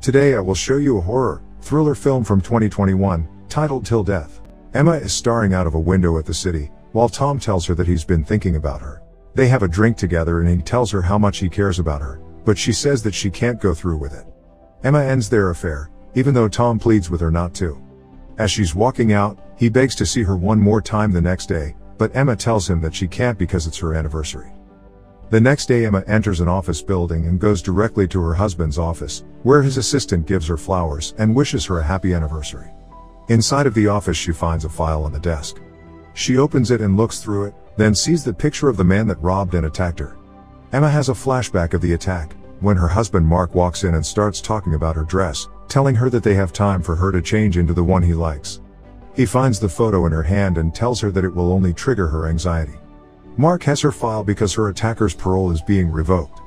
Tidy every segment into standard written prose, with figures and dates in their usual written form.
Today I will show you a horror, thriller film from 2021, titled Till Death. Emma is staring out of a window at the city, while Tom tells her that he's been thinking about her. They have a drink together and he tells her how much he cares about her, but she says that she can't go through with it. Emma ends their affair, even though Tom pleads with her not to. As she's walking out, he begs to see her one more time the next day, but Emma tells him that she can't because it's her anniversary. The next day Emma enters an office building and goes directly to her husband's office, where his assistant gives her flowers and wishes her a happy anniversary. Inside of the office she finds a file on the desk. She opens it and looks through it, then sees the picture of the man that robbed and attacked her. Emma has a flashback of the attack, when her husband Mark walks in and starts talking about her dress, telling her that they have time for her to change into the one he likes. He finds the photo in her hand and tells her that it will only trigger her anxiety. Mark has her file because her attacker's parole is being revoked.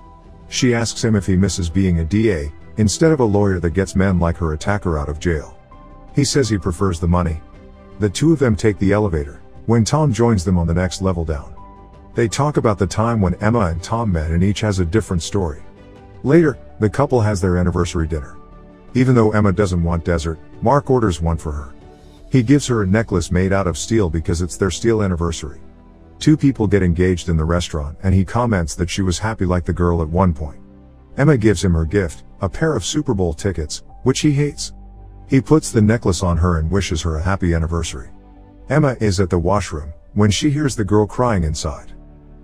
She asks him if he misses being a DA, instead of a lawyer that gets men like her attacker out of jail. He says he prefers the money. The two of them take the elevator, when Tom joins them on the next level down. They talk about the time when Emma and Tom met and each has a different story. Later, the couple has their anniversary dinner. Even though Emma doesn't want dessert, Mark orders one for her. He gives her a necklace made out of steel because it's their steel anniversary. Two people get engaged in the restaurant and he comments that she was happy like the girl at one point. Emma gives him her gift, a pair of Super Bowl tickets, which he hates. He puts the necklace on her and wishes her a happy anniversary. Emma is at the washroom, when she hears the girl crying inside.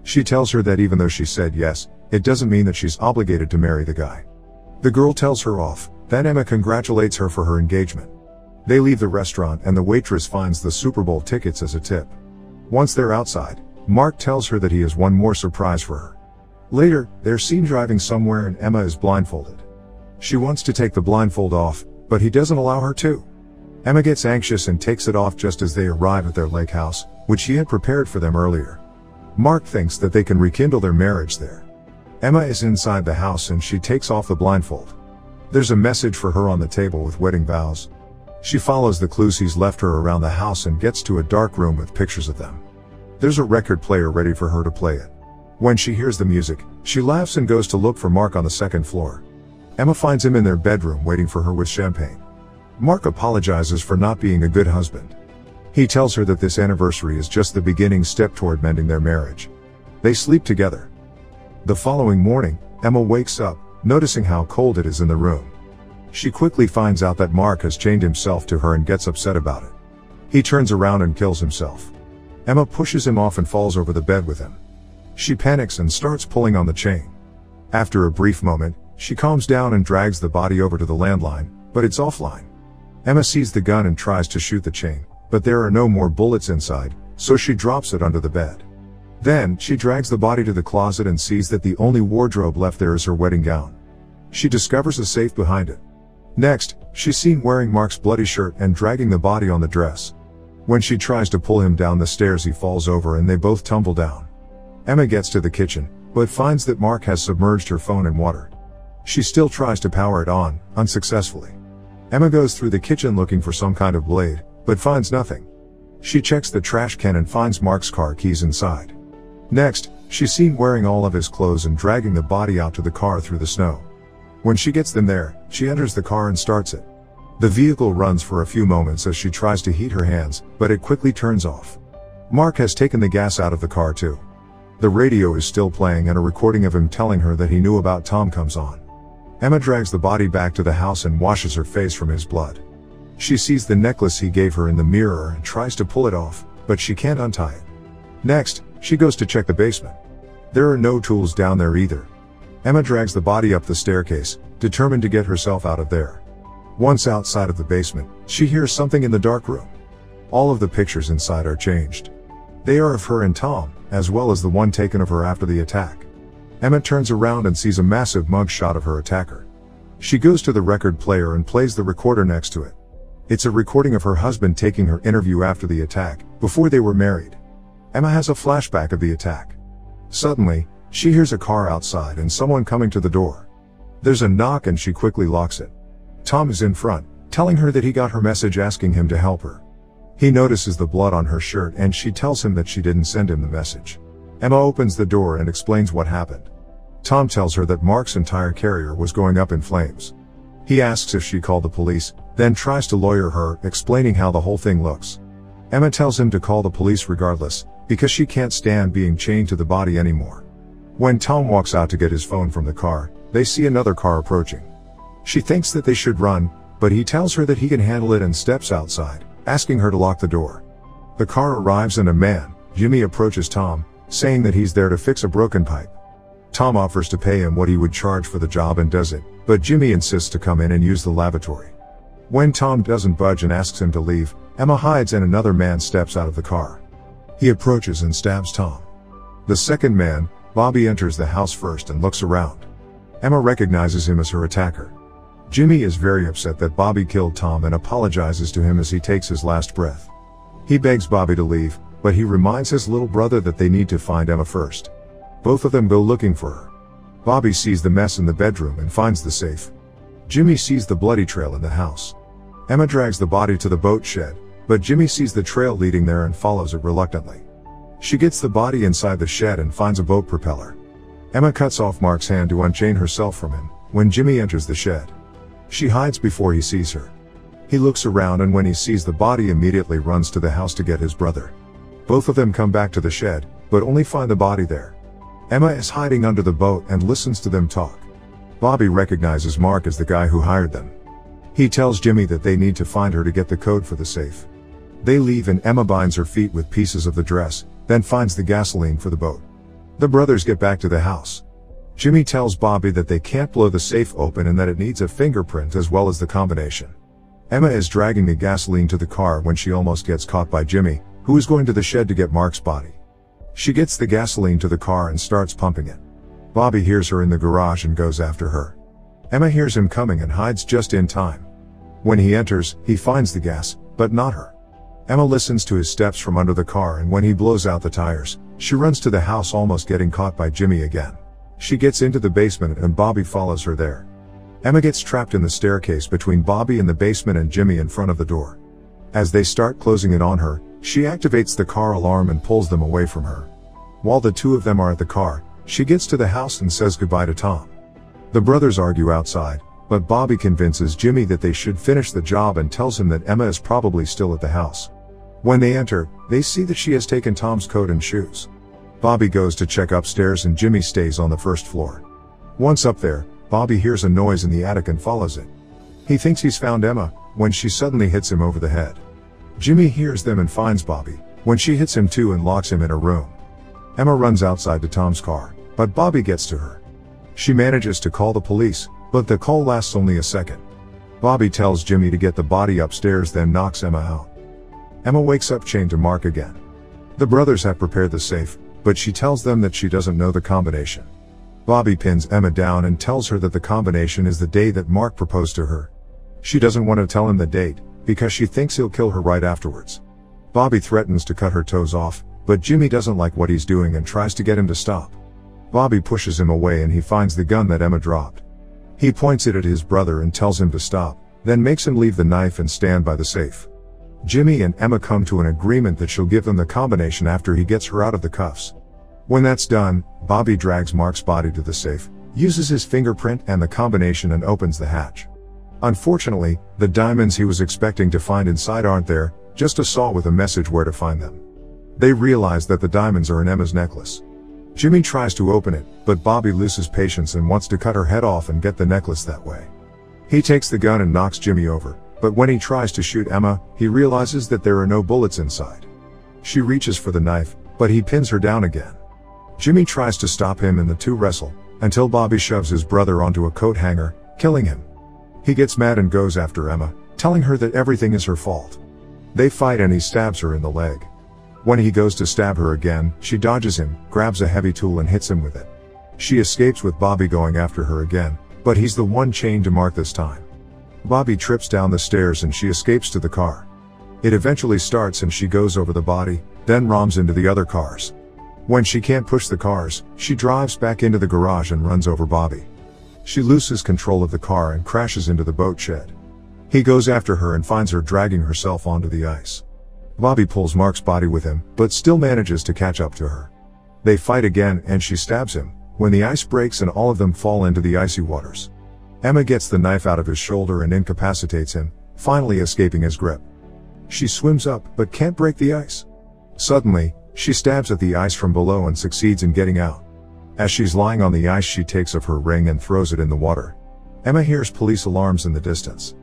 She tells her that even though she said yes, it doesn't mean that she's obligated to marry the guy. The girl tells her off, then Emma congratulates her for her engagement. They leave the restaurant and the waitress finds the Super Bowl tickets as a tip. Once they're outside, Mark tells her that he has one more surprise for her. Later, they're seen driving somewhere and Emma is blindfolded. She wants to take the blindfold off, but he doesn't allow her to. Emma gets anxious and takes it off just as they arrive at their lake house, which he had prepared for them earlier. Mark thinks that they can rekindle their marriage there. Emma is inside the house and she takes off the blindfold. There's a message for her on the table with wedding vows. She follows the clues he's left her around the house and gets to a dark room with pictures of them. There's a record player ready for her to play it. When she hears the music, she laughs and goes to look for Mark on the second floor. Emma finds him in their bedroom waiting for her with champagne. Mark apologizes for not being a good husband. He tells her that this anniversary is just the beginning step toward mending their marriage. They sleep together. The following morning, Emma wakes up, noticing how cold it is in the room. She quickly finds out that Mark has chained himself to her and gets upset about it. He turns around and kills himself. Emma pushes him off and falls over the bed with him. She panics and starts pulling on the chain. After a brief moment, she calms down and drags the body over to the landline, but it's offline. Emma sees the gun and tries to shoot the chain, but there are no more bullets inside, so she drops it under the bed. Then, she drags the body to the closet and sees that the only wardrobe left there is her wedding gown. She discovers a safe behind it. Next, she's seen wearing Mark's bloody shirt and dragging the body on the dress. When she tries to pull him down the stairs he falls over and they both tumble down. Emma gets to the kitchen, but finds that Mark has submerged her phone in water. She still tries to power it on, unsuccessfully. Emma goes through the kitchen looking for some kind of blade, but finds nothing. She checks the trash can and finds Mark's car keys inside. Next, she's seen wearing all of his clothes and dragging the body out to the car through the snow. When she gets them there, she enters the car and starts it. The vehicle runs for a few moments as she tries to heat her hands, but it quickly turns off. Mark has taken the gas out of the car too. The radio is still playing and a recording of him telling her that he knew about Tom comes on. Emma drags the body back to the house and washes her face from his blood. She sees the necklace he gave her in the mirror and tries to pull it off, but she can't untie it. Next, she goes to check the basement. There are no tools down there either. Emma drags the body up the staircase, determined to get herself out of there. Once outside of the basement, she hears something in the dark room. All of the pictures inside are changed. They are of her and Tom, as well as the one taken of her after the attack. Emma turns around and sees a massive mugshot of her attacker. She goes to the record player and plays the recorder next to it. It's a recording of her husband taking her interview after the attack, before they were married. Emma has a flashback of the attack. Suddenly, she hears a car outside and someone coming to the door. There's a knock and she quickly locks it. Tom is in front, telling her that he got her message asking him to help her. He notices the blood on her shirt and she tells him that she didn't send him the message. Emma opens the door and explains what happened. Tom tells her that Mark's entire carrier was going up in flames. He asks if she called the police, then tries to lawyer her, explaining how the whole thing looks. Emma tells him to call the police regardless, because she can't stand being chained to the body anymore. When Tom walks out to get his phone from the car, they see another car approaching. She thinks that they should run, but he tells her that he can handle it and steps outside, asking her to lock the door. The car arrives and a man, Jimmy, approaches Tom, saying that he's there to fix a broken pipe. Tom offers to pay him what he would charge for the job and does it, but Jimmy insists to come in and use the lavatory. When Tom doesn't budge and asks him to leave, Emma hides and another man steps out of the car. He approaches and stabs Tom. The second man, Bobby, enters the house first and looks around. Emma recognizes him as her attacker. Jimmy is very upset that Bobby killed Tom and apologizes to him as he takes his last breath. He begs Bobby to leave, but he reminds his little brother that they need to find Emma first. Both of them go looking for her. Bobby sees the mess in the bedroom and finds the safe. Jimmy sees the bloody trail in the house. Emma drags the body to the boat shed, but Jimmy sees the trail leading there and follows it reluctantly. She gets the body inside the shed and finds a boat propeller. Emma cuts off Mark's hand to unchain herself from him, when Jimmy enters the shed. She hides before he sees her. He looks around and when he sees the body immediately runs to the house to get his brother. Both of them come back to the shed, but only find the body there. Emma is hiding under the boat and listens to them talk. Bobby recognizes Mark as the guy who hired them. He tells Jimmy that they need to find her to get the code for the safe. They leave and Emma binds her feet with pieces of the dress, then finds the gasoline for the boat. The brothers get back to the house. Jimmy tells Bobby that they can't blow the safe open and that it needs a fingerprint as well as the combination. Emma is dragging the gasoline to the car when she almost gets caught by Jimmy, who is going to the shed to get Mark's body. She gets the gasoline to the car and starts pumping it. Bobby hears her in the garage and goes after her. Emma hears him coming and hides just in time. When he enters, he finds the gas, but not her. Emma listens to his steps from under the car and when he blows out the tires, she runs to the house almost getting caught by Jimmy again. She gets into the basement and Bobby follows her there. Emma gets trapped in the staircase between Bobby in the basement and Jimmy in front of the door. As they start closing it on her, she activates the car alarm and pulls them away from her. While the two of them are at the car, she gets to the house and says goodbye to Tom. The brothers argue outside, but Bobby convinces Jimmy that they should finish the job and tells him that Emma is probably still at the house. When they enter, they see that she has taken Tom's coat and shoes. Bobby goes to check upstairs and Jimmy stays on the first floor. Once up there, Bobby hears a noise in the attic and follows it. He thinks he's found Emma, when she suddenly hits him over the head. Jimmy hears them and finds Bobby, when she hits him too and locks him in a room. Emma runs outside to Tom's car, but Bobby gets to her. She manages to call the police, but the call lasts only a second. Bobby tells Jimmy to get the body upstairs then knocks Emma out. Emma wakes up chained to Mark again. The brothers have prepared the safe, but she tells them that she doesn't know the combination. Bobby pins Emma down and tells her that the combination is the day that Mark proposed to her. She doesn't want to tell him the date, because she thinks he'll kill her right afterwards. Bobby threatens to cut her toes off, but Jimmy doesn't like what he's doing and tries to get him to stop. Bobby pushes him away and he finds the gun that Emma dropped. He points it at his brother and tells him to stop, then makes him leave the knife and stand by the safe. Jimmy and Emma come to an agreement that she'll give them the combination after he gets her out of the cuffs. When that's done, Bobby drags Mark's body to the safe, uses his fingerprint and the combination and opens the hatch. Unfortunately, the diamonds he was expecting to find inside aren't there, just a saw with a message where to find them. They realize that the diamonds are in Emma's necklace. Jimmy tries to open it, but Bobby loses patience and wants to cut her head off and get the necklace that way. He takes the gun and knocks Jimmy over, but when he tries to shoot Emma, he realizes that there are no bullets inside. She reaches for the knife, but he pins her down again. Jimmy tries to stop him and the two wrestle, until Bobby shoves his brother onto a coat hanger, killing him. He gets mad and goes after Emma, telling her that everything is her fault. They fight and he stabs her in the leg. When he goes to stab her again, she dodges him, grabs a heavy tool and hits him with it. She escapes with Bobby going after her again, but he's the one chained to Mark this time. Bobby trips down the stairs and she escapes to the car. It eventually starts and she goes over the body, then rams into the other cars. When she can't push the cars, she drives back into the garage and runs over Bobby. She loses control of the car and crashes into the boat shed. He goes after her and finds her dragging herself onto the ice. Bobby pulls Mark's body with him, but still manages to catch up to her. They fight again and she stabs him, when the ice breaks and all of them fall into the icy waters. Emma gets the knife out of his shoulder and incapacitates him, finally escaping his grip. She swims up, but can't break the ice. Suddenly, she stabs at the ice from below and succeeds in getting out. As she's lying on the ice, she takes off her ring and throws it in the water. Emma hears police alarms in the distance.